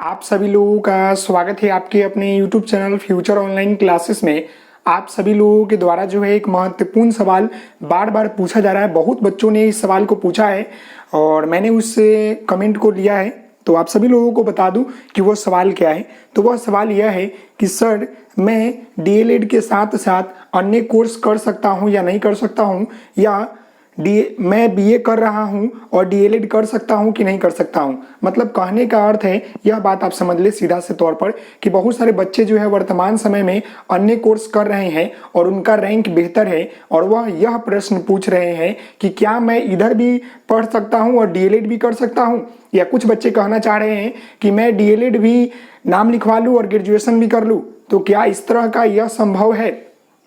आप सभी लोगों का स्वागत है आपके अपने YouTube channel future online classes में। आप सभी लोगों के द्वारा जो है एक महत्वपूर्ण सवाल बार बार पूछा जा रहा है। बहुत बच्चों ने इस सवाल को पूछा है और मैंने उससे कमेंट को लिया है, तो आप सभी लोगों को बता दूं कि वो सवाल क्या है। तो वह सवाल यह है कि सर, मैं डीएलएड के साथ साथ अन्य कोर्स कर सकता हूं या नहीं कर सकता हूं, या मैं बीए कर रहा हूं और डीएलएड कर सकता हूं कि नहीं कर सकता हूं। मतलब कहने का अर्थ है, यह बात आप समझ ले सीधा से तौर पर, कि बहुत सारे बच्चे जो है वर्तमान समय में अन्य कोर्स कर रहे हैं और उनका रैंक बेहतर है, और वह यह प्रश्न पूछ रहे हैं कि क्या मैं इधर भी पढ़ सकता हूं और डीएलएड भी कर सकता हूं। या कुछ बच्चे कहना चाह रहे हैं कि मैं डीएलएड भी नाम लिखवा लूं और ग्रेजुएशन भी कर लूं। तो क्या इस तरह का यह संभव है?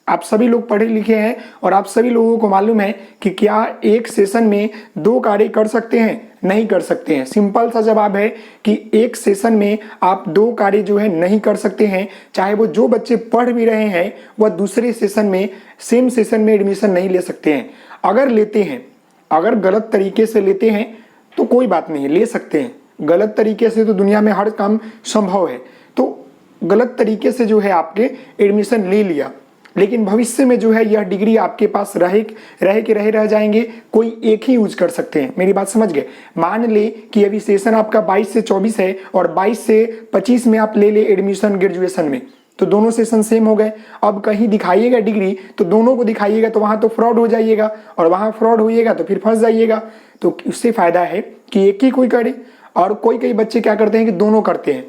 आप सभी लोग पढ़े लिखे हैं और आप सभी लोगों को मालूम है कि क्या एक सेशन में 2 कार्य कर सकते हैं? नहीं कर सकते हैं। सिंपल सा जवाब है कि एक सेशन में आप 2 कार्य जो है नहीं कर सकते हैं। चाहे वो जो बच्चे पढ़ भी रहे हैं वह दूसरे सेशन में, सेम सेशन में एडमिशन नहीं ले सकते हैं। अगर लेते हैं, अगर गलत तरीके से लेते हैं तो कोई बात नहीं, ले सकते हैं। गलत तरीके से तो दुनिया में हर काम संभव है। तो गलत तरीके से जो है आपके एडमिशन ले लिया, लेकिन भविष्य में जो है यह डिग्री आपके पास रह जाएंगे, कोई एक ही यूज कर सकते हैं। मेरी बात समझ गए? मान ले कि अभी सेशन आपका 22 से 24 है और 22 से 25 में आप ले ले एडमिशन ग्रेजुएशन में, तो दोनों सेशन सेम हो गए। अब कहीं दिखाइएगा डिग्री तो दोनों को दिखाइएगा, तो वहां तो फ्रॉड हो जाइएगा, और वहां फ्रॉड होइएगा तो फिर फंस जाइएगा। तो उससे फायदा है कि एक ही कोई करे। और कई बच्चे क्या करते हैं कि दोनों करते हैं,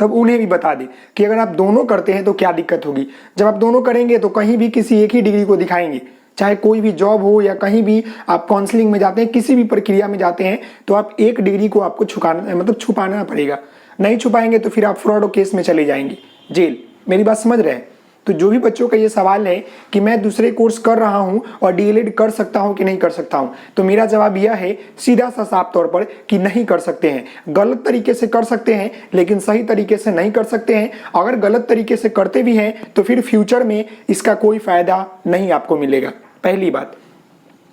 तब उन्हें भी बता दें कि अगर आप दोनों करते हैं तो क्या दिक्कत होगी। जब आप दोनों करेंगे तो कहीं भी किसी एक ही डिग्री को दिखाएंगे, चाहे कोई भी जॉब हो या कहीं भी आप काउंसलिंग में जाते हैं, किसी भी प्रक्रिया में जाते हैं, तो आप एक डिग्री को आपको छुपाना पड़ेगा। नहीं छुपाएंगे तो फिर आप फ्रॉड केस में चले जाएंगे, जेल। मेरी बात समझ रहे हैं? तो जो भी बच्चों का ये सवाल है कि मैं दूसरे कोर्स कर रहा हूं और डीएलएड कर सकता हूं कि नहीं कर सकता हूं, तो मेरा जवाब यह है सीधा सा साफ तौर पर कि नहीं कर सकते हैं। गलत तरीके से कर सकते हैं लेकिन सही तरीके से नहीं कर सकते हैं। अगर गलत तरीके से करते भी हैं तो फिर फ्यूचर में इसका कोई फायदा नहीं आपको मिलेगा, पहली बात।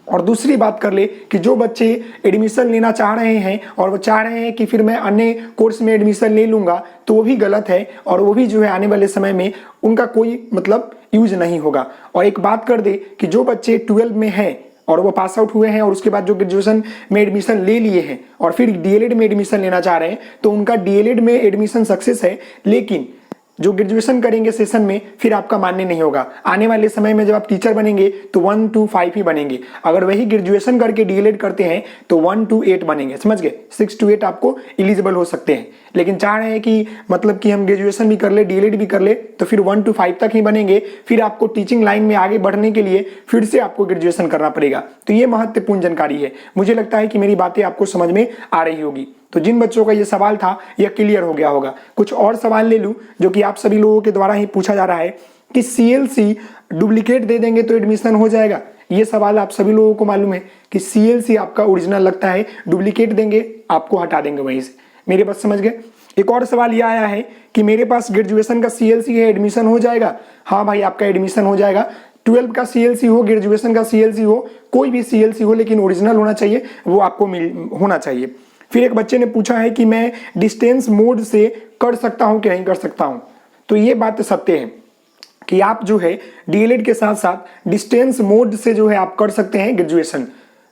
और दूसरी बात कर ले कि जो बच्चे एडमिशन लेना चाह रहे हैं और वो चाह रहे हैं कि फिर मैं अन्य कोर्स में एडमिशन ले लूंगा, तो वो भी गलत है, और वो भी जो है आने वाले समय में उनका कोई मतलब यूज नहीं होगा। और एक बात कर दे कि जो बच्चे 12 में हैं और वो पास आउट हुए हैं और उसके बाद जो ग्रेजुएशन में एडमिशन ले लिए हैं और फिर डीएलएड में एडमिशन लेना चाह रहे हैं, तो उनका डीएलएड में एडमिशन सक्सेस है, लेकिन जो ग्रेजुएशन करेंगे सेशन में फिर आपका मान्य नहीं होगा। आने वाले समय में जब आप टीचर बनेंगे तो 1 to 5 ही बनेंगे। अगर वही ग्रेजुएशन करके डीएलएड करते हैं तो 1 to 8 बनेंगे, समझ गए? 6 to 8 आपको एलिजिबल हो सकते हैं। लेकिन चाह रहे हैं कि मतलब कि हम ग्रेजुएशन भी कर ले, डीएलएड भी कर ले, तो फिर 1 to 5 तक ही बनेंगे। फिर आपको टीचिंग लाइन में आगे बढ़ने के लिए फिर से आपको ग्रेजुएशन करना पड़ेगा। तो ये महत्वपूर्ण जानकारी है। मुझे लगता है कि मेरी बातें आपको समझ में आ रही होगी। तो जिन बच्चों का ये सवाल था यह क्लियर हो गया होगा। कुछ और सवाल ले लूं जो कि आप सभी लोगों के द्वारा ही पूछा जा रहा है कि सीएलसी डुप्लीकेट दे देंगे तो एडमिशन हो जाएगा। ये सवाल आप सभी लोगों को मालूम है कि सीएलसी आपका ओरिजिनल लगता है, डुप्लीकेट देंगे आपको हटा देंगे वहीं से। मेरे बात समझ गए? एक और सवाल यह आया है कि मेरे पास ग्रेजुएशन का सीएलसी है, एडमिशन हो जाएगा? हाँ भाई, आपका एडमिशन हो जाएगा। 12 का सीएलसी हो, ग्रेजुएशन का सीएलसी हो, कोई भी सीएलसी हो, लेकिन ओरिजिनल होना चाहिए, वो आपको होना चाहिए। फिर एक बच्चे ने पूछा है कि मैं डिस्टेंस मोड से कर सकता हूं कि नहीं कर सकता हूं। तो ये बात सत्य है कि आप जो है डीएलएड के साथ साथ डिस्टेंस मोड से जो है आप कर सकते हैं ग्रेजुएशन।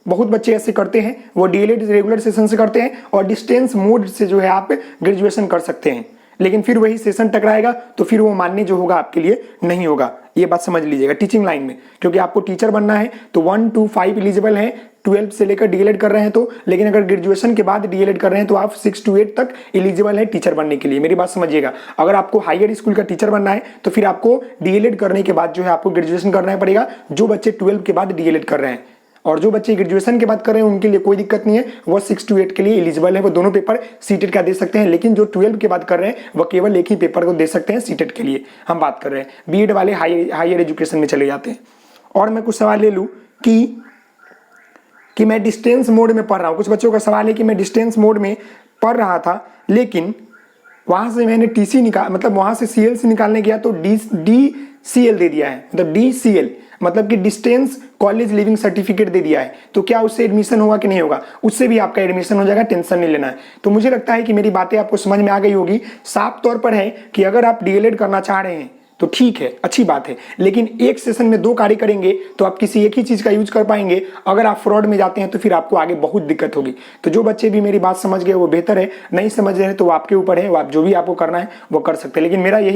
बहुत बच्चे ऐसे करते हैं, वो डीएलएड रेगुलर सेशन से करते हैं और डिस्टेंस मोड से जो है आप ग्रेजुएशन कर सकते हैं, लेकिन फिर वही सेशन टकराएगा तो फिर वो मान्य जो होगा आपके लिए नहीं होगा। ये बात समझ लीजिएगा टीचिंग लाइन में, क्योंकि आपको टीचर बनना है तो 1 to 5 एलिजिबल है 12 से लेकर डीएलएड कर रहे हैं तो, लेकिन अगर ग्रेजुएशन के बाद डीएलएड कर रहे हैं तो आप 6 to 8 तक एलिजिबल है टीचर बनने के लिए। मेरी बात समझिएगा। अगर आपको हायर स्कूल का टीचर बनना है तो फिर आपको डीएलएड करने के बाद जो है आपको ग्रेजुएशन करना पड़ेगा, जो बच्चे 12 के बाद डीएलएड कर रहे हैं। और जो बच्चे ग्रेजुएशन के बाद कर रहे हैं उनके लिए कोई दिक्कत नहीं है, वो 6 to 8 के लिए एलिजिबल है, वो दोनों पेपर सीटेट का दे सकते हैं। लेकिन जो 12 के बाद कर रहे हैं वो केवल एक ही पेपर को दे सकते हैं सीटेट के लिए। हम बात कर रहे हैं बीएड वाले हायर एजुकेशन में चले जाते हैं। और मैं कुछ सवाल ले लूं कि मैं डिस्टेंस मोड में पढ़ रहा हूं। कुछ बच्चों का सवाल है कि मैं डिस्टेंस मोड में पढ़ रहा था, लेकिन वहां से मैंने टीसी निकाल, मतलब वहां से सीएलसी निकालने गया तो डीसीएल दे दिया है, मतलब डीसीएल। मतलब कि डिस्टेंस कॉलेज लिविंग सर्टिफिकेट दे दिया है, तो क्या उससे एडमिशन होगा कि नहीं होगा? उससे भी आपका एडमिशन हो जाएगा, टेंशन नहीं लेना है। तो मुझे लगता है कि मेरी बातें आपको समझ में आ गई होगी। साफ तौर पर है कि अगर आप डीएलएड करना चाह रहे हैं तो ठीक है, अच्छी बात है, लेकिन एक सेशन में 2 कार्य करेंगे तो आप किसी एक ही चीज का यूज कर पाएंगे। अगर आप फ्रॉड में जाते हैं तो फिर आपको आगे बहुत दिक्कत होगी। तो जो बच्चे भी मेरी बात समझ गए वो बेहतर है, नहीं समझ रहे हैं तो वो आपके ऊपर है, वो आप जो भी आपको करना है वो कर सकते हैं। लेकिन मेरा यही